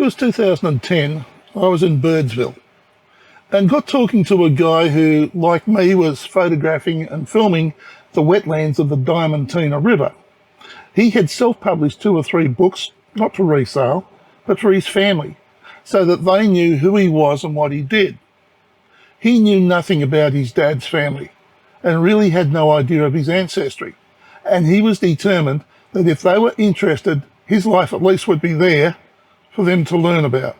was 2010. I was in Birdsville and got talking to a guy who, like me, was photographing and filming the wetlands of the Diamantina River. He had self-published 2 or 3 books, not for resale, but for his family, so that they knew who he was and what he did. He knew nothing about his dad's family and really had no idea of his ancestry. And he was determined that if they were interested, his life at least would be there for them to learn about.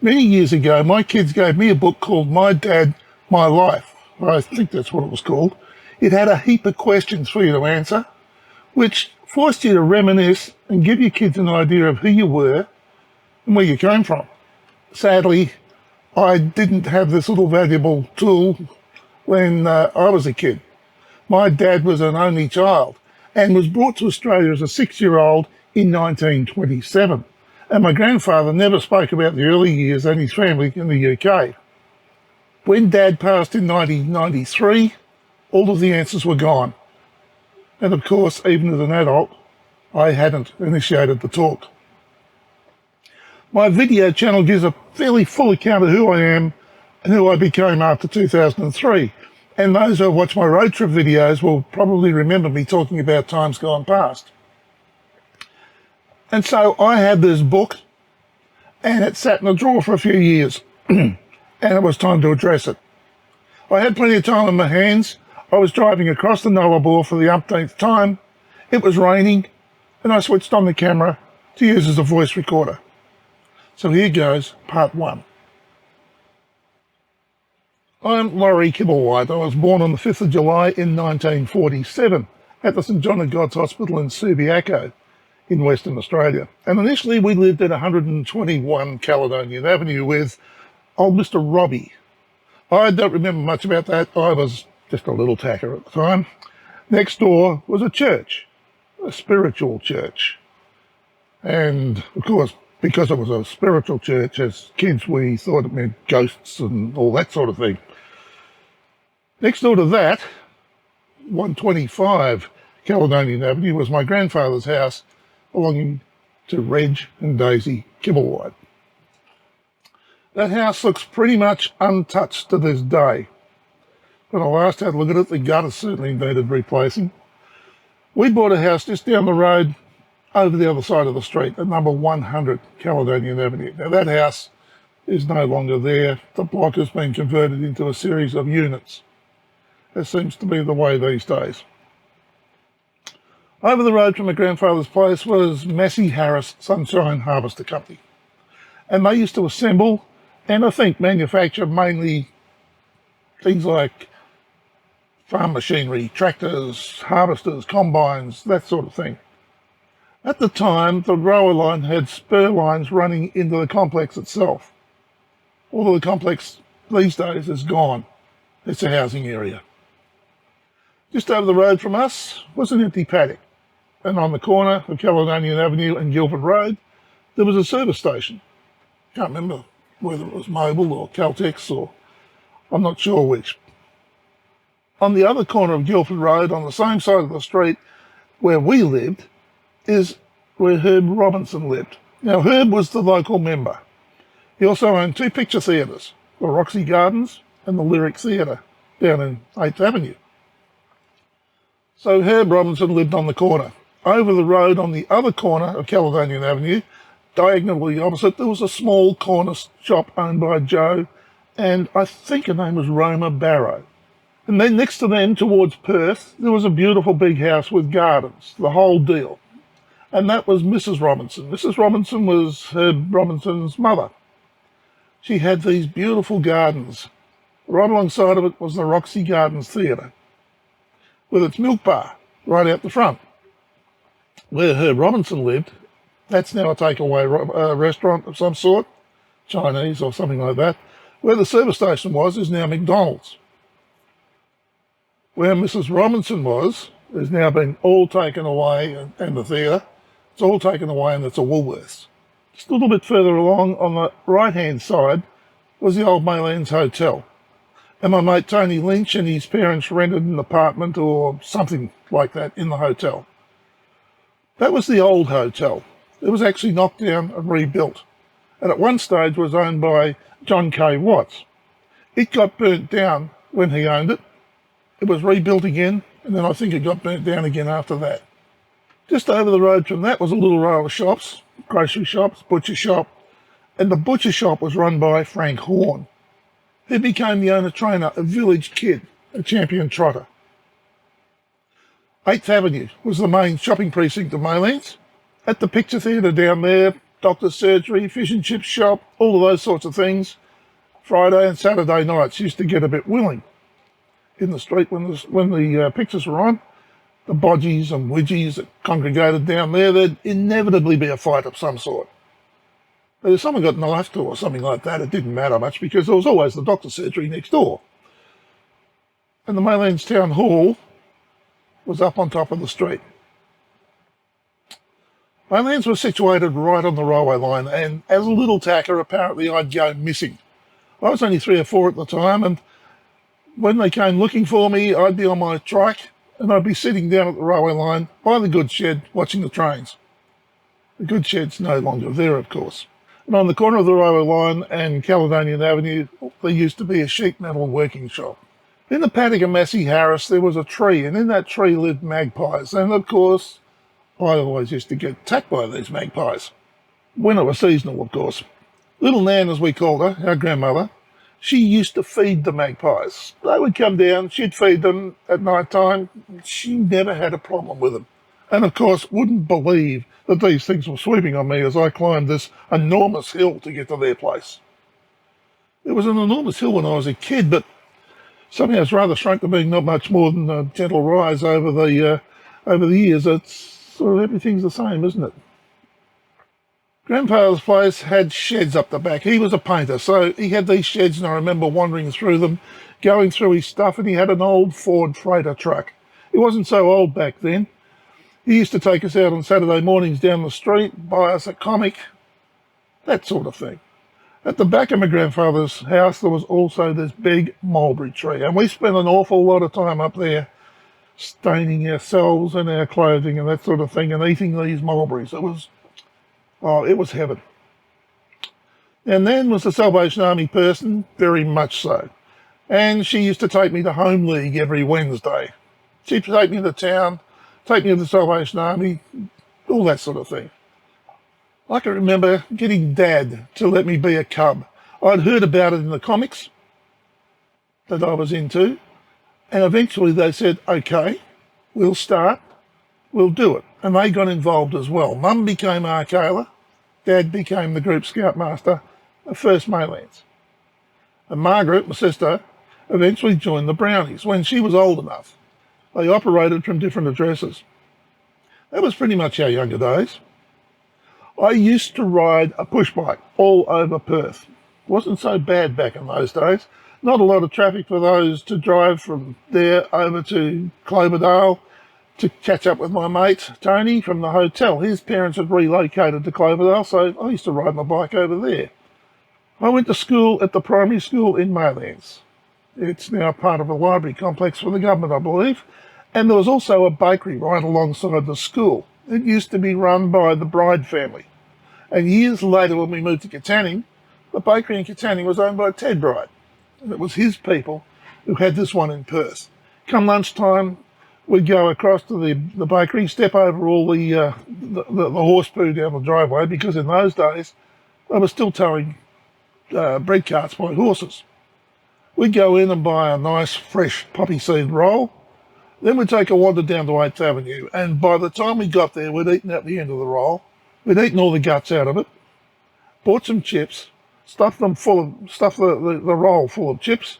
Many years ago, my kids gave me a book called My Dad, My Life. I think that's what it was called. It had a heap of questions for you to answer, which forced you to reminisce and give your kids an idea of who you were and where you came from. Sadly, I didn't have this little valuable tool when I was a kid. My dad was an only child and was brought to Australia as a 6-year-old in 1927. And my grandfather never spoke about the early years and his family in the UK. When Dad passed in 1993, all of the answers were gone. And of course, even as an adult, I hadn't initiated the talk. My video channel gives a fairly full account of who I am and who I became after 2003. And those who watch my road trip videos will probably remember me talking about times gone past. And so I had this book and it sat in a drawer for a few years and it was time to address it. I had plenty of time on my hands. I was driving across the Nullarbor for the umpteenth time. It was raining and I switched on the camera to use as a voice recorder. So here goes part 1. I'm Laurie Kibblewhite. I was born on the 5th of July in 1947 at the St John of God's Hospital in Subiaco in Western Australia. And initially we lived at 121 Caledonian Avenue with old Mr. Robbie. I don't remember much about that. I was just a little tacker at the time. Next door was a church, a spiritual church. And of course, because it was a spiritual church, as kids we thought it meant ghosts and all that sort of thing. Next door to that, 125 Caledonian Avenue, was my grandfather's house belonging to Reg and Daisy Kibblewhite. That house looks pretty much untouched to this day. When I last had a look at it, the gutter certainly needed replacing. We bought a house just down the road over the other side of the street at number 100 Caledonian Avenue. Now that house is no longer there. The block has been converted into a series of units. That seems to be the way these days. Over the road from my grandfather's place was Massey Harris Sunshine Harvester Company. And they used to assemble and I think manufacture mainly things like farm machinery, tractors, harvesters, combines, that sort of thing. At the time, the grower line had spur lines running into the complex itself. Although the complex these days is gone. It's a housing area. Just over the road from us was an empty paddock. And on the corner of Caledonian Avenue and Guildford Road, there was a service station. Can't remember whether it was Mobil or Caltex or I'm not sure which. On the other corner of Guildford Road, on the same side of the street where we lived, is where Herb Robinson lived. Now, Herb was the local member. He also owned 2 picture theatres, the Roxy Gardens and the Lyric Theatre, down in 8th Avenue. So Herb Robinson lived on the corner. Over the road on the other corner of Caledonian Avenue, diagonally opposite, there was a small corner shop owned by Joe, and I think her name was Roma Barrow. And then next to them, towards Perth, there was a beautiful big house with gardens, the whole deal. And that was Mrs. Robinson. Mrs. Robinson was Herb Robinson's mother. She had these beautiful gardens. Right alongside of it was the Roxy Gardens Theatre, with its milk bar right out the front. Where Herb Robinson lived, that's now a takeaway restaurant of some sort, Chinese or something like that. Where the service station was is now McDonald's. Where Mrs. Robinson was has now been all taken away, and the theatre, it's all taken away and it's a Woolworths. Just a little bit further along on the right-hand side was the old Maylands Hotel. And my mate Tony Lynch and his parents rented an apartment or something like that in the hotel. That was the old hotel. It was actually knocked down and rebuilt. and at one stage was owned by John K. Watts. It got burnt down when he owned it. It was rebuilt again, and then I think it got burnt down again after that. Just over the road from that was a little row of shops, grocery shops, butcher shop, and the butcher shop was run by Frank Horn, who became the owner-trainer of Village Kid, a champion trotter. 8th Avenue was the main shopping precinct of Maylands. At the picture theatre down there, doctor's surgery, fish and chip shop, all of those sorts of things, Friday and Saturday nights used to get a bit willing in the street when the pictures were on. The bodgies and widgies that congregated down there, there'd inevitably be a fight of some sort. But if someone got knifed or something like that, it didn't matter much because there was always the doctor's surgery next door. And the Maylands Town Hall was up on top of the street. Maylands was situated right on the railway line, and as a little tacker, apparently I'd go missing. I was only 3 or 4 at the time, and when they came looking for me, I'd be on my trike, and I'd be sitting down at the railway line by the goods shed watching the trains. The goods shed's no longer there, of course. And on the corner of the railway line and Caledonian Avenue, there used to be a sheet metal working shop. In the paddock of Massey Harris, there was a tree, and in that tree lived magpies. And of course, I always used to get attacked by these magpies. When it was seasonal, of course. Little Nan, as we called her, our grandmother, she used to feed the magpies. They would come down, she'd feed them at night time. She never had a problem with them. And of course, wouldn't believe that these things were sweeping on me as I climbed this enormous hill to get to their place. It was an enormous hill when I was a kid, but somehow it's rather shrunk to being not much more than a gentle rise over the years. It's sort of everything's the same, isn't it? Grandfather's place had sheds up the back. He was a painter, so he had these sheds, and I remember wandering through them, going through his stuff, and he had an old Ford freighter truck. It wasn't so old back then. He used to take us out on Saturday mornings down the street, buy us a comic, that sort of thing. At the back of my grandfather's house, there was also this big mulberry tree, and we spent an awful lot of time up there staining ourselves and our clothing and that sort of thing, and eating these mulberries. It was heaven. And Nan was a Salvation Army person, very much so. And she used to take me to Home League every Wednesday. She'd take me to town, take me to the Salvation Army, all that sort of thing. I can remember getting Dad to let me be a cub. I'd heard about it in the comics that I was into, and eventually they said, okay, we'll start, we'll do it. And they got involved as well. Mum became Arcala, Dad became the group scoutmaster of First Maylands. And Margaret, my sister, eventually joined the Brownies when she was old enough. They operated from different addresses. That was pretty much our younger days. I used to ride a push bike all over Perth. It wasn't so bad back in those days. Not a lot of traffic for those to drive from there over to Cloverdale to catch up with my mate, Tony, from the hotel. His parents had relocated to Cloverdale, so I used to ride my bike over there. I went to school at the primary school in Maylands. It's now part of a library complex for the government, I believe. And there was also a bakery right alongside the school. It used to be run by the Bride family. And years later, when we moved to Katanning, the bakery in Katanning was owned by Ted Bride. And it was his people who had this one in Perth. Come lunchtime, we'd go across to the bakery, step over all the horse poo down the driveway, because in those days, they were still towing bread carts by horses. We'd go in and buy a nice, fresh poppy seed roll. Then we'd take a wander down to 8th Avenue, and by the time we got there, we'd eaten out the end of the roll. We'd eaten all the guts out of it, bought some chips, stuffed the roll full of chips,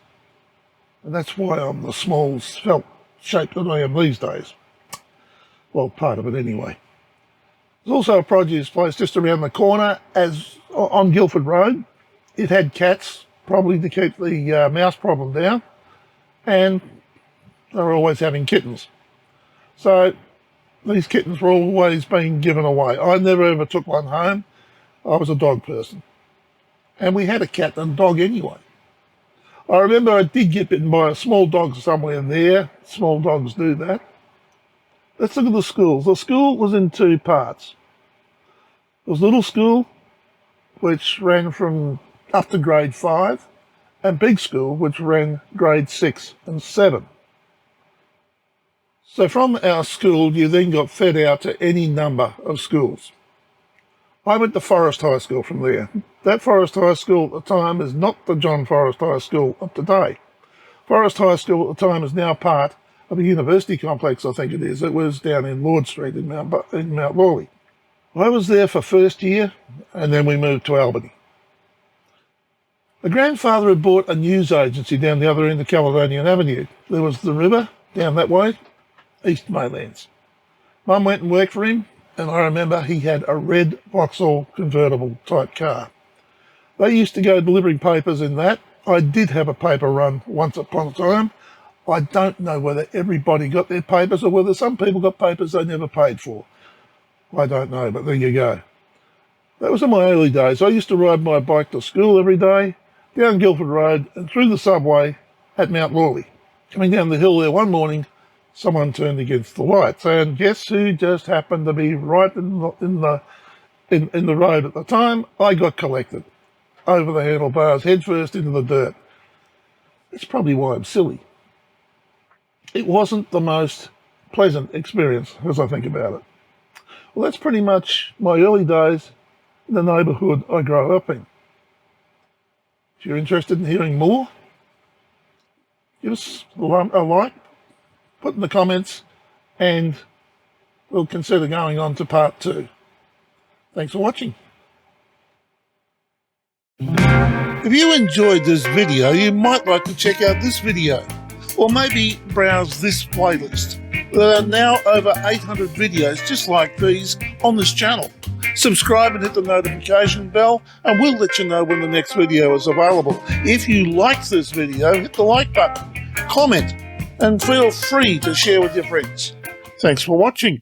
and that's why I'm the small, svelte shape that I am these days. Well, part of it anyway. There's also a produce place just around the corner, on Guildford Road. It had cats, probably to keep the mouse problem down, and they were always having kittens. So these kittens were always being given away. I never ever took one home. I was a dog person. And we had a cat and a dog anyway. I remember I did get bitten by a small dog somewhere in there. Small dogs do that. Let's look at the schools. The school was in 2 parts. There was little school which ran from up to grade 5, and big school, which ran grade 6 and 7. So from our school, you then got fed out to any number of schools. I went to Forest High School from there. That Forest High School at the time is not the John Forest High School of today. Forest High School at the time is now part of a university complex, I think it is. It was down in Lord Street in Mount Lawley. I was there for first year, and then we moved to Albany. My grandfather had bought a news agency down the other end of Caledonian Avenue. There was the river down that way, East Maylands. Mum went and worked for him, and I remember he had a red Vauxhall convertible type car. They used to go delivering papers in that. I did have a paper run once upon a time. I don't know whether everybody got their papers or whether some people got papers they never paid for. I don't know, but there you go. That was in my early days. I used to ride my bike to school every day, down Guildford Road and through the subway at Mount Lawley. Coming down the hill there one morning, someone turned against the lights, and guess who just happened to be right in the road at the time? I got collected over the handlebars, head first into the dirt. That's probably why I'm silly. It wasn't the most pleasant experience as I think about it. Well, that's pretty much my early days in the neighbourhood I grew up in. If you're interested in hearing more, give us a like, put in the comments, and we'll consider going on to part 2. Thanks for watching. If you enjoyed this video, you might like to check out this video, or maybe browse this playlist. There are now over 800 videos just like these on this channel. Subscribe and hit the notification bell, and we'll let you know when the next video is available. If you liked this video, hit the like button, comment, and feel free to share with your friends. Thanks for watching.